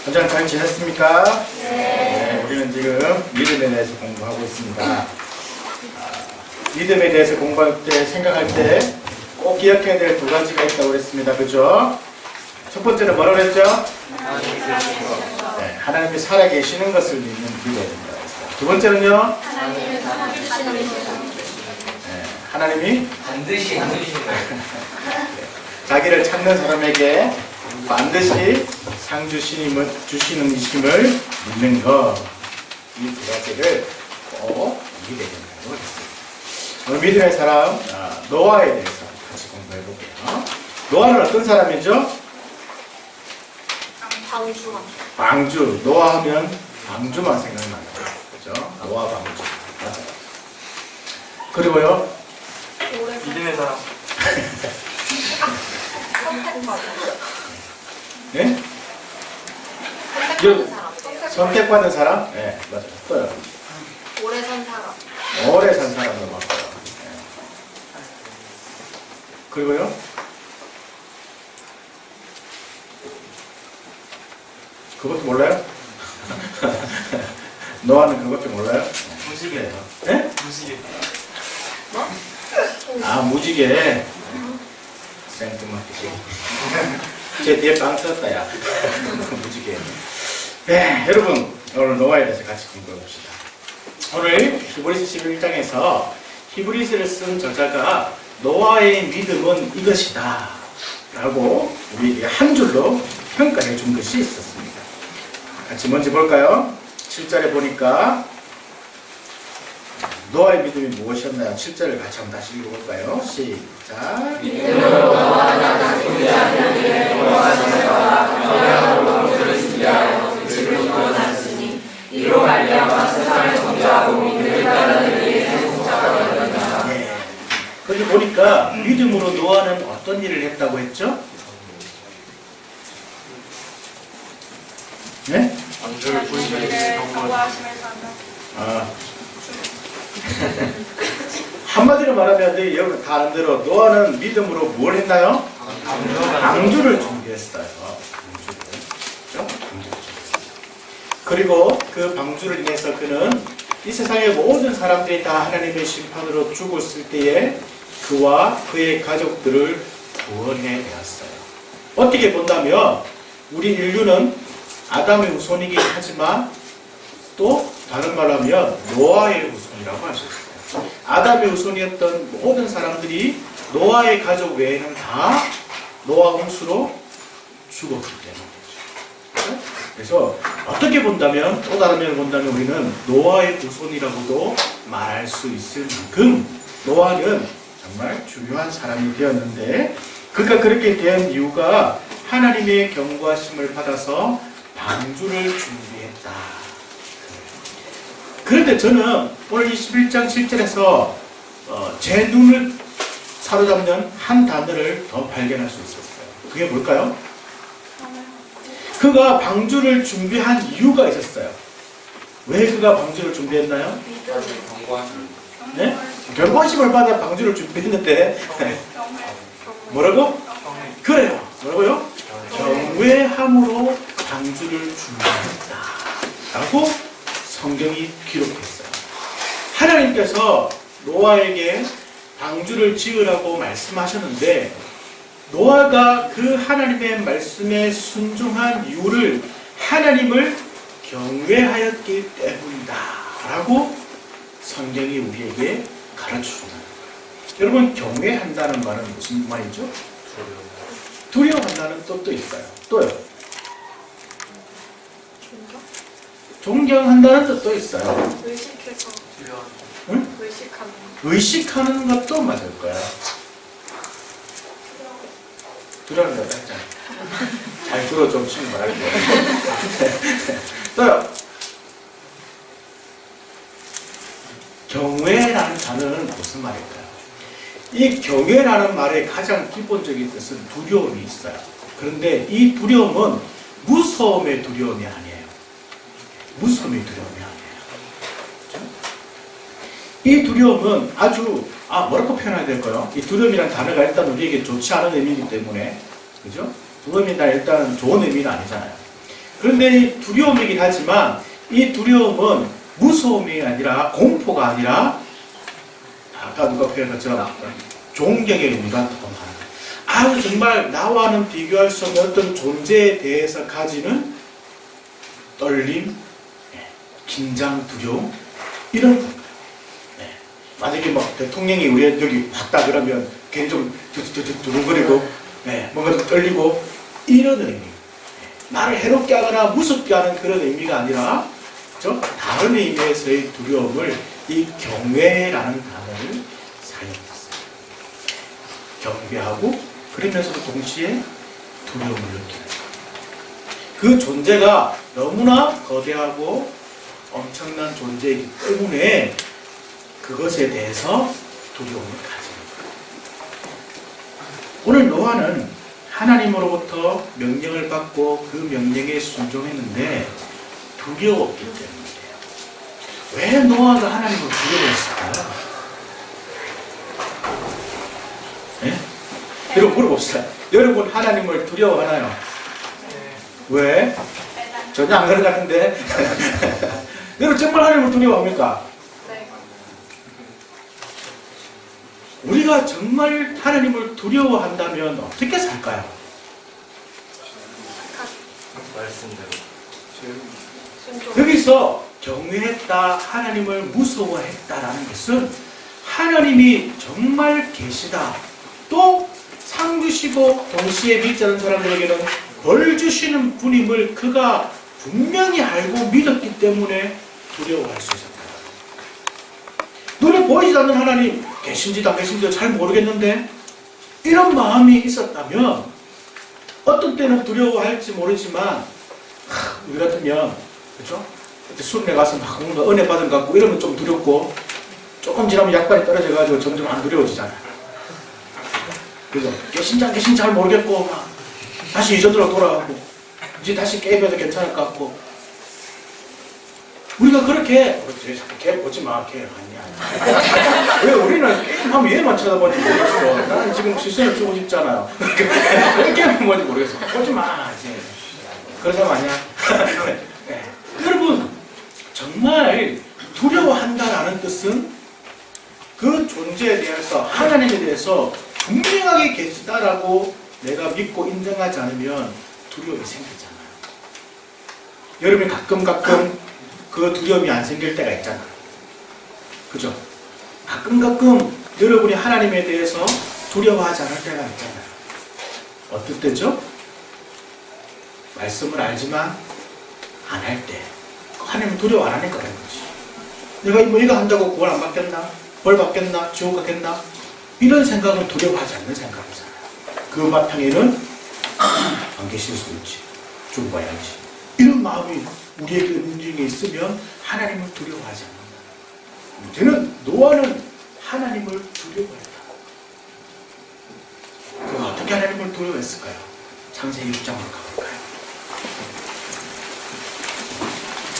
원장 잘 지냈습니까? 네. 우리는 지금 믿음에 대해서 공부하고 있습니다. 믿음에 대해서 공부할 때, 생각할 때 꼭 기억해야 될 두 가지가 있다고 그랬습니다. 그죠? 첫 번째는 뭐라고 그랬죠? 네, 하나님이 살아계시는 것을 믿는 믿어야 된다고 했어요. 두 번째는요? 네, 하나님이 반드시 해주시는 자기를 찾는 사람에게 반드시 상 주시는 이심을 믿는 것. 이 두 가지를 꼭 믿어야 된다고 했습니다. 오늘 믿음의 사람 노아에 대해서 같이 공부해 볼게요. 노아는 어떤 사람이죠? 방주. 노아 하면 방주만 생각나요. 그죠? 노아 방주. 맞아요. 그리고요. 믿음의 사람. 네? 선택받은 사람? 네, 맞아요. 또요. 오래 산 사람. 오래 산 사람도 맞고요. 네. 그리고요. 그것도 몰라요? 노아는 그것도 몰라요? 무지개. 네? 무지개. 아, 무지개. 생뚱맞게. 제 뒤에 빵 터졌다, 야. 무지개. 네, 여러분, 오늘 노아에 대해서 같이 공부해 봅시다. 오늘 히브리서 11장에서 히브리서를 쓴 저자가 노아의 믿음은 이것이다 라고 우리에게 한 줄로 평가해 준 것이 있었습니다. 같이 먼저 볼까요? 7절에 보니까 노아의 믿음이 무엇이었나요? 7절을 같이 한번 다시 읽어볼까요? 시작. 믿음으로 노아가 준비하는 일에 노아가 경영으로 그를 준비하여 집을 구원하였으니 이로 말미암아 세상을 정죄하고 믿음을 따르는 이의 생존자가 되었느니라. 네. 거기 보니까 믿음으로 노아는 어떤 일을 했다고 했죠? 네? 왕조를 부인하는 경고하심을 사며 아. 한마디로 말하면 여러분 다 아는 대로 노아는 믿음으로 뭘 했나요? 방주를 준비했어요. 그리고 그 방주를 인해서 그는 이 세상의 모든 사람들이 다 하나님의 심판으로 죽었을 때에 그와 그의 가족들을 구원해 내었어요. 어떻게 본다면 우리 인류는 아담의 후손이긴 하지만 또 다른 말로 하면 노아의 후손이라고 할 수 있어요. 아담의 후손이었던 모든 사람들이 노아의 가족 외에는 다 노아 홍수로 죽었기 때문이죠. 그래서 어떻게 본다면, 또 다른 면을 본다면 우리는 노아의 후손이라고도 말할 수 있을 만큼 노아는 정말 중요한 사람이 되었는데, 그가 그렇게 된 이유가 하나님의 경고하심을 받아서 방주를 준비했다. 그런데 저는 오늘 21장 7절에서 제 눈을 사로잡는 한 단어를 더 발견할 수 있었어요. 그게 뭘까요? 그가 방주를 준비한 이유가 있었어요. 왜 그가 방주를 준비했나요? 경고하시는 네? 경고하심을 받아 방주를 준비했는데 뭐라고? 그래요. 뭐라고요? 경외함으로 방주를 준비했다 라고 성경이 기록했어요. 하나님께서 노아에게 방주를 지으라고 말씀하셨는데 노아가 그 하나님의 말씀에 순종한 이유를 하나님을 경외하였기 때문이다 라고 성경이 우리에게 가르쳐주는 거예요. 여러분, 경외한다는 말은 무슨 말이죠? 두려워한다는 뜻도 있어요. 또요? 존경한다는 뜻도 있어요. 의식해서 응? 의식하는 의식하는 것도 맞을 거야. 두려운다 했잖아. 잘 들어 좀 친구 말할게. 또요. 경외라는 단어는 무슨 말일까요? 이 경외라는 말의 가장 기본적인 뜻은 두려움이 있어요. 그런데 이 두려움은 무서움의 두려움이 아니에요. 무서움의 두려움이 아니에요. 그렇죠? 이 두려움은 아주 뭐라고 표현해야 될까요? 이 두려움이라는 단어가 일단 우리에게 좋지 않은 의미이기 때문에, 그죠? 두려움이 일단 좋은 의미는 아니잖아요. 그런데 이 두려움이긴 하지만 이 두려움은 무서움이 아니라 공포가 아니라 아까 누가 표현한 것처럼 존경의 의미가 더 많아요. 아주 정말 나와는 비교할 수 없는 어떤 존재에 대해서 가지는 떨림, 긴장, 두려움 이런 건가요. 만약에 막 대통령이 우리 여기 왔다 그러면 괜히 좀 두근거리고 뭔가 좀 떨리고 이런 의미. 나를 해롭게 하거나 무섭게 하는 그런 의미가 아니라 다른 의미에서의 두려움을 이 경외라는 단어를 사용했어요. 경배하고 그러면서도 동시에 두려움을 느끼는 그 존재가 너무나 거대하고 엄청난 존재이기 때문에 그것에 대해서 두려움을 가지는 거예요. 오늘 노아는 하나님으로부터 명령을 받고 그 명령에 순종했는데 두려웠기 때문이에요. 왜 노아가 하나님을 두려워했을까요? 네? 여러분 물어봅시다. 여러분 하나님을 두려워하나요? 왜? 전혀 안 그런 것 같은데. 여러분 정말 하나님을 두려워합니까? 우리가 정말 하나님을 두려워한다면 어떻게 살까요? 말씀대로. 여기서 경외했다, 하나님을 무서워했다라는 것은 하나님이 정말 계시다. 또 상 주시고 동시에 믿지 않는 사람들에게는 벌 주시는 분임을 그가 분명히 알고 믿었기 때문에 두려워할 수 있었다. 눈에 보이지 않는 하나님 계신지도 안 계신지도 잘 모르겠는데 이런 마음이 있었다면 어떤 때는 두려워할지 모르지만 우리 같으면 그렇죠? 그때 수련회 가서 막 뭔가 은혜 받은 것 같고 이러면 좀 두렵고 조금 지나면 약발이 떨어져가지고 점점 안 두려워지잖아요. 그죠? 계신지 안 계신지 잘 모르겠고 막 다시 이전으로 돌아가고 이제 다시 게임해도 괜찮을 것 같고 우리가 그렇게 자꾸 걔 보지 마, 걔 아니야. 왜 우리는 게임하면 얘만 쳐다보지 모르겠어. 나는 지금 시선을 주고 싶잖아요. 왜 게임하면 뭔지 모르겠어. 보지 마, 이제. 그런 사람 아니야? 네. 여러분 정말 두려워한다라는 뜻은 그 존재에 대해서 하나님에 대해서 분명하게 계시다라고 내가 믿고 인정하지 않으면 두려움이 생기잖아요. 여러분이 가끔 그 두려움이 안 생길 때가 있잖아요. 그죠? 가끔 여러분이 하나님에 대해서 두려워하지 않을 때가 있잖아요. 어떨 때죠? 말씀을 알지만 안 할 때. 하나님은 두려워 안 하니까 그런 거지. 내가 뭐 이거 한다고 구원 안 받겠나? 벌 받겠나? 지옥 가겠나? 이런 생각은 두려워하지 않는 생각이잖아요. 그 바탕에는 안 계실 수도 있지. 죽어봐야지. 이런 마음이 우리에게 움직임이 있으면 하나님을 두려워하지 않는다. 문제는 노아는 하나님을 두려워했다고. 그럼 어떻게 하나님을 두려워했을까요? 창세기 6장으로 가볼까요?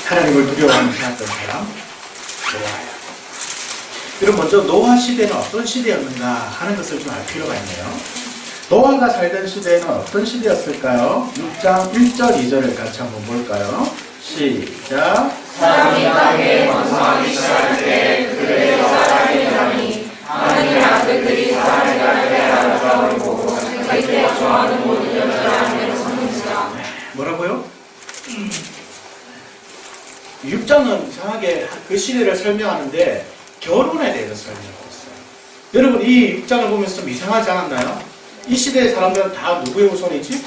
하나님을 두려워하는 사람 노아예요. 여러분 먼저 노아 시대는 어떤 시대였는가 하는 것을 좀 알 필요가 있네요. 노아가 살던 시대는 어떤 시대였을까요? 6장 1절 2절을 같이 한번 볼까요? 시작. 사람이 땅에 번성하기 시작할 때 그들의 사람이 되더니 하나님의 아들들이 사람을 갈대하는 사람을 보고 자기들의 좋아하는 모든 여자를 아내로 삼는지라. 뭐라고요? 6장은 이상하게 그 시대를 설명하는데 결혼에 대해서 설명하고 있어요. 여러분 이 6장을 보면서 좀 이상하지 않았나요? 이 시대의 사람들은 다 누구의 후손이지?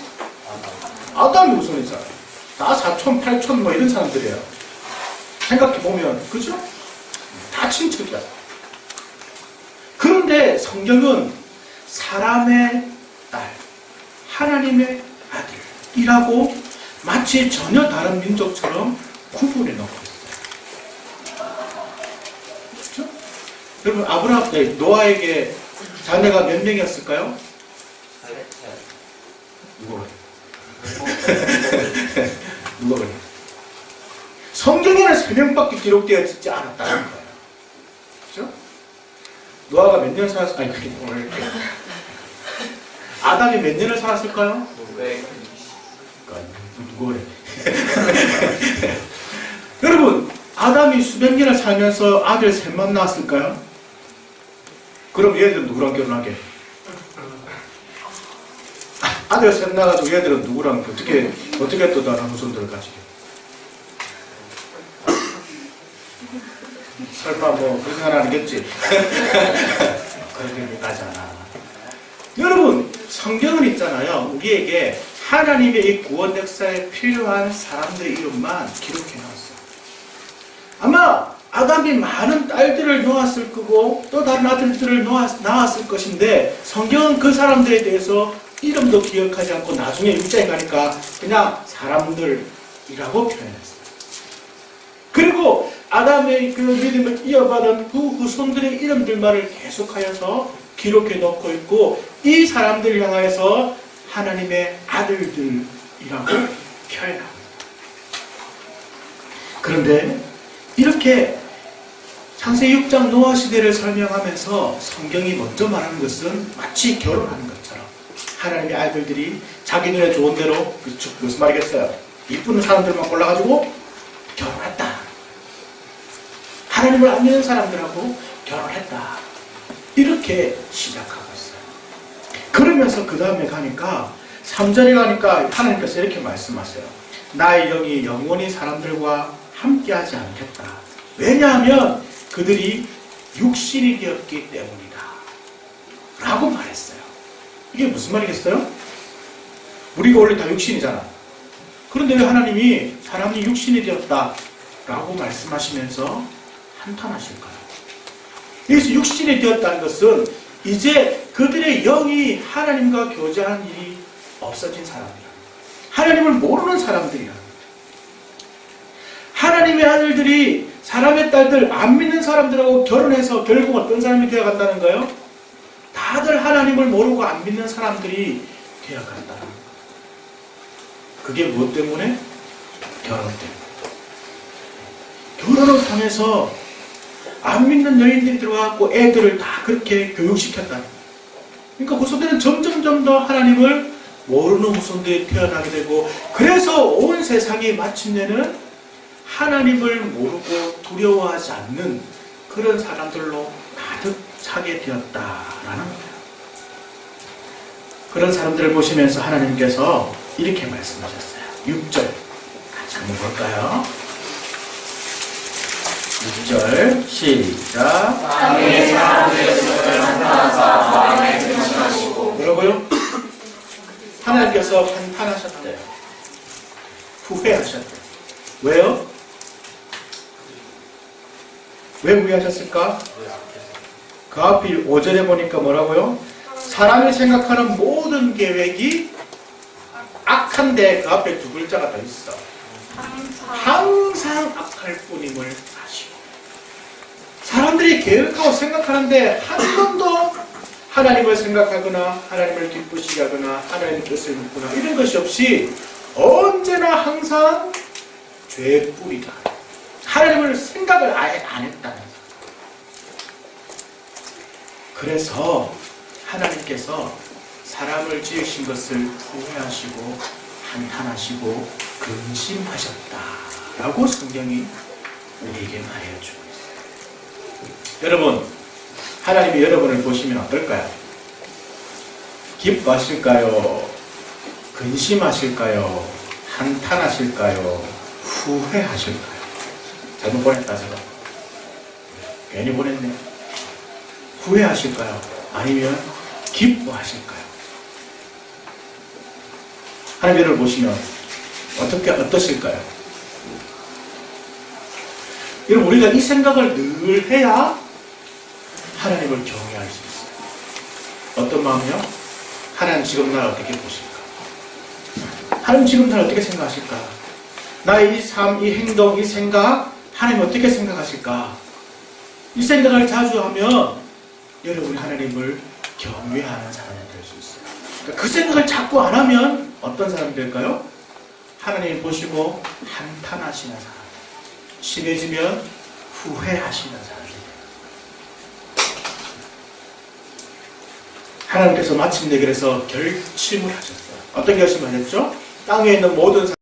아담의 후손이잖아요. 다 4촌, 8촌 뭐 이런 사람들이에요. 생각해보면 그죠? 다 친척이야. 성경은 사람의 딸, 하나님의 아들이라고 마치 전혀 다른 민족처럼 구분해 놓고 있어요. 그렇죠? 여러분 아브라함, 노아에게 자녀가 몇 명이었을까요? 누가 그래? 누가 그래? 성경에는 3명밖에 기록되어 있지 않았다는 거예요. 그렇죠? 노아가 몇 년 살았을까요? 아니, 그게 오늘 아담이 몇 년을 살았을까요? 누가 그래? 여러분, 아담이 수백 년을 살면서 아들 셋만 낳았을까요? 그럼 얘들은 누구랑 결혼하게? 아들 셋 낳아가지고 얘들은 누구랑 어떻게 또 다른 후손들을 가지게? 설마 뭐 그런 생각 안 하겠지? 그런 얘기까지나. 여러분, 성경은 있잖아요. 우리에게 하나님의 이 구원 역사에 필요한 사람들의 이름만 기록해 놨어요. 아마 아담이 많은 딸들을 놓았을 거고 또 다른 아들들을 낳았을 것인데 성경은 그 사람들에 대해서 이름도 기억하지 않고 나중에 6장에 가니까 그냥 사람들이라고 표현했어요. 그리고 아담의 그 믿음을 이어받은 그 후손들의 이름들만을 계속하여서 기록해 놓고 있고 이 사람들을 향하여서 하나님의 아들들이라고 표현합니다. 그런데 이렇게 창세기 6장 노아 시대를 설명하면서 성경이 먼저 말하는 것은 마치 결혼하는 것처럼 하나님의 아들들이 자기 눈에 좋은 대로 무슨 말이겠어요? 이쁜 사람들만 골라가지고 결혼했다. 하나님을 안 믿는 사람들하고 결혼했다. 이렇게 시작하고 있어요. 그러면서 그 다음에 가니까 3절에 가니까 하나님께서 이렇게 말씀하세요. 나의 영이 영원히 사람들과 함께하지 않겠다. 왜냐하면 그들이 육신이 되었기 때문이다. 라고 말했어요. 이게 무슨 말이겠어요? 우리가 원래 다 육신이잖아. 그런데 왜 하나님이 사람이 육신이 되었다 라고 말씀하시면서 한탄하실까요? 여기서 육신이 되었다는 것은 이제 그들의 영이 하나님과 교제하는 일이 없어진 사람이라. 하나님을 모르는 사람들이라. 하나님의 아들들이 사람의 딸들 안 믿는 사람들하고 결혼해서 결국 어떤 사람이 되어간다는 거예요? 다들 하나님을 모르고 안 믿는 사람들이 되어간다는 거예요. 그게 무엇 때문에? 결혼 때문에. 결혼을 통해서 안 믿는 여인들이 들어와서 애들을 다 그렇게 교육시켰다는 거예요. 그러니까 후손들은 점점 더 하나님을 모르는 후손들이 태어나게 되고 그래서 온 세상이 마침내는 하나님을 모르고 두려워하지 않는 그런 사람들로 가득 차게 되었다라는 거예요. 그런 사람들을 보시면서 하나님께서 이렇게 말씀하셨어요. 6절 같이 한번 볼까요? 6절 시작. 땅의 사람들의 수를 한탄하사 마음에 근심하시고 뭐라고요? 하나님께서 한탄하셨대요. 후회하셨대요. 왜요? 왜 후회하셨을까? 그 앞이 5절에 보니까 뭐라고요? 사람이 생각하는 모든 계획이 악한데 그 앞에 두 글자가 더 있어. 항상 악할 뿐임을 아시고. 사람들이 계획하고 생각하는데 한 번도 하나님을 생각하거나 하나님을 기쁘시게 하거나 하나님의 뜻을 묻거나 이런 것이 없이 언제나 항상 죄의 뿌리다. 하나님을 생각을 아예 안 했다는 거예요. 그래서 하나님께서 사람을 지으신 것을 후회하시고 한탄하시고 근심하셨다라고 성경이 우리에게 말해주고 있어요. 여러분, 하나님이 여러분을 보시면 어떨까요? 기뻐하실까요? 근심하실까요? 한탄하실까요? 후회하실까요? 잘못 보냈다 제가. 괜히 보냈네. 후회하실까요? 아니면 기뻐하실까요? 하나님을 보시면 어떠실까요? 여러분, 우리가 이 생각을 늘 해야 하나님을 경외할 수 있어요. 어떤 마음이요? 하나님 지금 나를 어떻게 보실까? 하나님 지금 나를 어떻게 생각하실까? 나의 이 삶, 이 행동, 이 생각, 하나님 어떻게 생각하실까? 이 생각을 자주 하면 여러분이 하나님을 경외하는 사람이 될 수 있어요. 그러니까 그 생각을 자꾸 안 하면 어떤 사람이 될까요? 하나님 보시고 한탄하시는 사람, 심해지면 후회하시는 사람이 돼요. 하나님께서 마침내 그래서 결심을 하셨어요. 어떤 결심을 하셨죠? 땅에 있는 모든